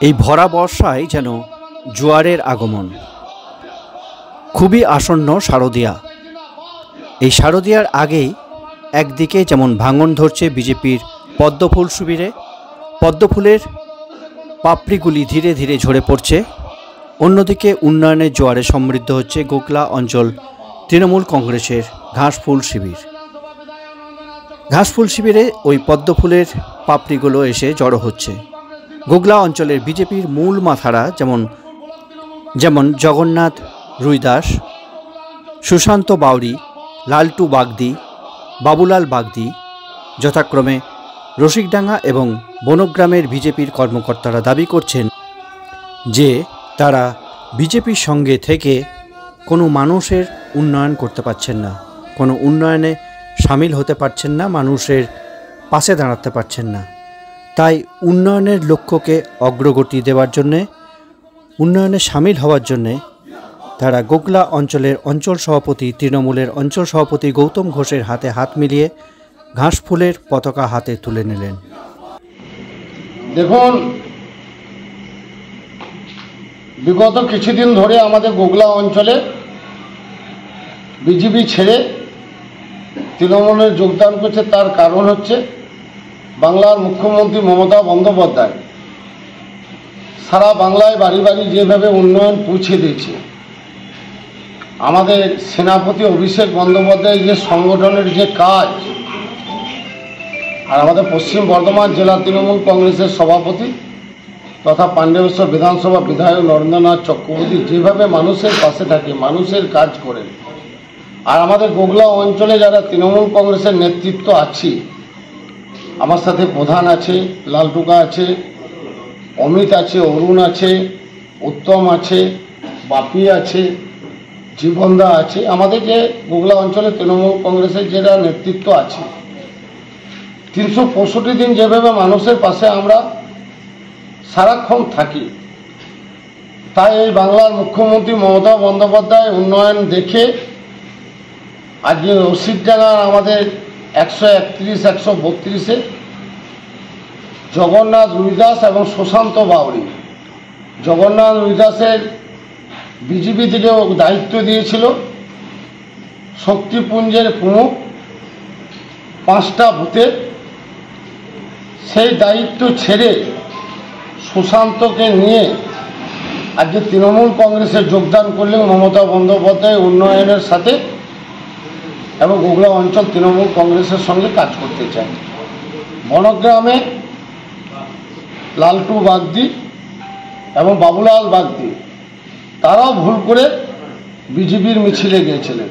এই ভরা বর্ষায় যেন জোয়ারের আগমন। খুবই আসন্ন শারদিয়া। এই শারদিয়ার আগেই একদিকে যেমন ভাঙন ধরছে বিজেপির পদ্মফুল শিবিরে, পদ্মফুলের পাপড়িগুলি ধীরে ধীরে ঝরে পড়ছে, অন্যদিকে উন্নয়নের জোয়ারে সমৃদ্ধ হচ্ছে গোগলা অঞ্চল তৃণমূল কংগ্রেসের ঘাসফুল শিবির। ঘাসফুল শিবিরে ওই পদ্মফুলের পাপড়িগুলো এসে জড়ো হচ্ছে। গোগলা অঞ্চলের বিজেপির মূল মাথারা যেমন জগন্নাথ রুইদাস, সুশান্ত বাউরি, লালটু বাগদি, বাবুলাল বাগদি, যথাক্রমে রসিকডাঙ্গা এবং বনগ্রামের বিজেপির কর্মকর্তারা দাবি করছেন যে তারা বিজেপির সঙ্গে থেকে কোনো মানুষের উন্নয়ন করতে পারছেন না, কোনো উন্নয়নে সামিল হতে পারছেন না, মানুষের পাশে দাঁড়াতে পারছেন না। তাই উন্নয়নের লক্ষ্যকে অগ্রগতি দেওয়ার জন্যে, উন্নয়নে সামিল হওয়ার জন্যে তারা গোগলা অঞ্চলের অঞ্চল সভাপতি, তৃণমূলের অঞ্চল সভাপতি গৌতম ঘোষের হাতে হাত মিলিয়ে ঘাসফুলের পতাকা হাতে তুলে নিলেন। দেখুন, বিগত কিছুদিন ধরে আমাদের গোগলা অঞ্চলে বিজেপি ছেড়ে তৃণমূলে যোগদান করছে। তার কারণ হচ্ছে বাংলার মুখ্যমন্ত্রী মমতা বন্দ্যোপাধ্যায় সারা বাংলায় বাড়ি বাড়ি যেভাবে উন্নয়ন পৌঁছে দিয়েছে, আমাদের সেনাপতি অভিষেক বন্দ্যোপাধ্যায় যে সংগঠনের যে কাজ, আর আমাদের পশ্চিম বর্ধমান জেলা তৃণমূল কংগ্রেসের সভাপতি তথা পাণ্ডবেশ্বর বিধানসভা বিধায়ক নরেন্দ্রনাথ চক্রবর্তী যেভাবে মানুষের পাশে থাকে, মানুষের কাজ করেন, আর আমাদের গোগলা অঞ্চলে যারা তৃণমূল কংগ্রেসের নেতৃত্ব আছে, আমার সাথে প্রধান আছে, লালটুকা আছে, অমিত আছে, অরুণ আছে, উত্তম আছে, বাপি আছে, জীবনদা আছে, আমাদের যে গোগলা অঞ্চলে তৃণমূল কংগ্রেসের যারা নেতৃত্ব আছে, 365 দিন যেভাবে মানুষের পাশে আমরা সারাক্ষণ থাকি। তাই এই বাংলার মুখ্যমন্ত্রী মমতা বন্দ্যোপাধ্যায় উন্নয়ন দেখে আজকে রসিকডাঙ্গার আমাদের 131, 132-এ জগন্নাথ রুইদাস এবং সুশান্ত বাউরি, জগন্নাথ রুইদাসের বিজেপি থেকে দায়িত্ব দিয়েছিল শক্তিপুঞ্জের প্রমুখ 5টা বুথে, সেই দায়িত্ব ছেড়ে সুশান্তকে নিয়ে আজকে তৃণমূল কংগ্রেসে যোগদান করলেন মমতা বন্দ্যোপাধ্যায় উন্নয়নের সাথে, এবং গোগলা অঞ্চল তৃণমূল কংগ্রেসের সঙ্গে কাজ করতে চান। বনগ্রামে লালটু বাগদি এবং বাবুলাল বাগদি তারাও ভুল করে বিজেপির মিছিলে গিয়েছিলেন।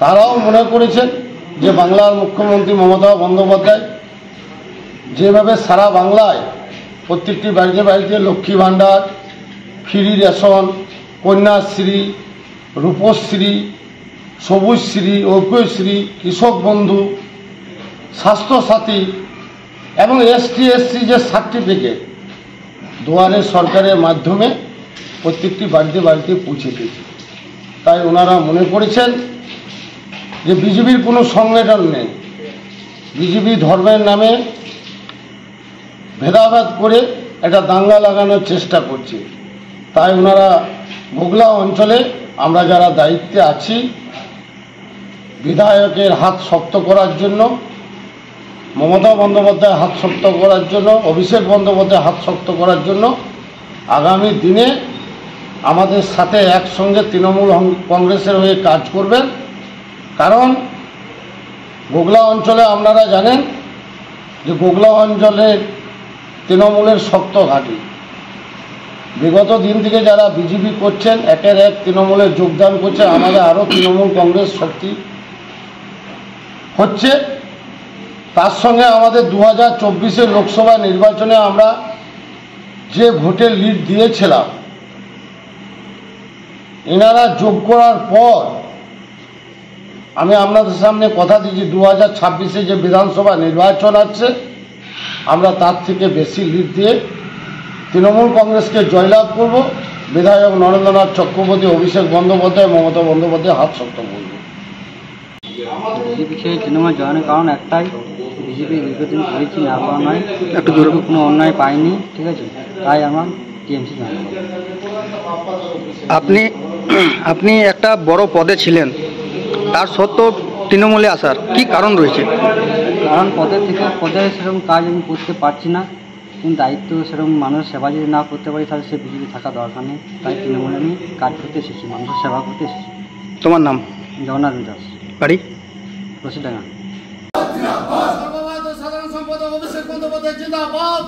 তারাও মনে করেছেন যে বাংলার মুখ্যমন্ত্রী মমতা বন্দ্যোপাধ্যায় যেভাবে সারা বাংলায় প্রত্যেকটি বাড়িতে বাড়িতে লক্ষ্মী ভাণ্ডার, ফ্রি রেশন, কন্যাশ্রী, রূপশ্রী, সবুজশ্রী, ঐক্যশ্রী, কৃষক বন্ধু, স্বাস্থ্যসাথী এবং ST/SC যে সার্টিফিকেট দুয়ারে সরকারের মাধ্যমে প্রত্যেকটি বাড়িতে বাড়িতে পৌঁছে দিয়েছে। তাই ওনারা মনে করেছেন যে বিজেপির কোনো সংগঠন নেই, বিজেপি ধর্মের নামে ভেদাভেদ করে একটা দাঙ্গা লাগানোর চেষ্টা করছে। তাই ওনারা গোগলা অঞ্চলে আমরা যারা দায়িত্বে আছি, বিধায়কের হাত শক্ত করার জন্য, মমতা বন্দ্যোপাধ্যায় হাত শক্ত করার জন্য, অভিষেক বন্দ্যোপাধ্যায় হাত শক্ত করার জন্য আগামী দিনে আমাদের সাথে একসঙ্গে তৃণমূল কংগ্রেসের হয়ে কাজ করবেন। কারণ গোগলা অঞ্চলে আপনারা জানেন যে গোগলা অঞ্চলের তৃণমূলের শক্ত ঘাঁটি। বিগত দিন থেকে যারা বিজেপি করছেন, একের এক তৃণমূলে যোগদান করছে, আমাদের আরও তৃণমূল কংগ্রেস শক্তি হচ্ছে। তার সঙ্গে আমাদের 2024-এর লোকসভা নির্বাচনে আমরা যে ভোটের লিড দিয়েছিলাম, এনারা যোগ করার পর আমি আপনাদের সামনে কথা দিচ্ছি 2026-এ যে বিধানসভা নির্বাচন আছে, আমরা তার থেকে বেশি লিড দিয়ে তৃণমূল কংগ্রেসকে জয়লাভ করব। বিধায়ক নরেন্দ্রনাথ চক্রবর্তী, অভিষেক বন্দ্যোপাধ্যায়, মমতা বন্দ্যোপাধ্যায় হাত শক্ত করব। বিজেপি ছেড়ে তৃণমূল জয়েনের কারণ একটাই, বিজেপি দীর্ঘদিন করেছি না পাওয়া নয়, একটু জোরে কোনো অন্যায় পায়নি, ঠিক আছে। তাই আমার টিএমসি জয়েন করি। আপনি একটা বড় পদে ছিলেন, তার সত্ত্বেও তৃণমূলে আসার কি কারণ রয়েছে? কারণ পদে সেরকম কাজ আমি করতে পারছি না, কিন্তু দায়িত্ব সেরকম মানুষের সেবা যদি না করতে পারি তাহলে সে বিজেপি থাকা দরকার নেই। তাই তৃণমূলে আমি কাজ করতে এসেছি, মানুষের সেবা করতে এসেছি। তোমার নাম? জগন্নাথ দাস, বাড়ি? রশিদাঙ্গা। সাধারণ সম্পাদক অভিষেক বন্দ্যোপাধ্যায় জিন্দাবাদ।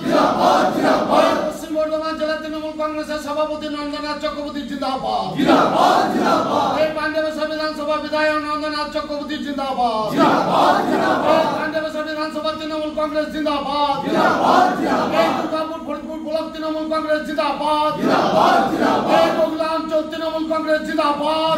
পশ্চিম বর্ধমান জেলা তৃণমূল কংগ্রেসের সভাপতি নন্দনাথ চক্রবর্তী জিন্দাবাদ। এই পাণ্ডবেশ্বর বিধানসভা বিধায়ক নন্দনাথ চক্রবর্তী জিন্দাবাদ। পাণ্ডবেশ্বর বিধানসভা তৃণমূল কংগ্রেস জিন্দাবাদ। এই দুর্গাপুর ফরিদপুর ব্লক তৃণমূল কংগ্রেস জিন্দাবাদ। এই বগুড়া অঞ্চল তৃণমূল কংগ্রেস জিন্দাবাদ।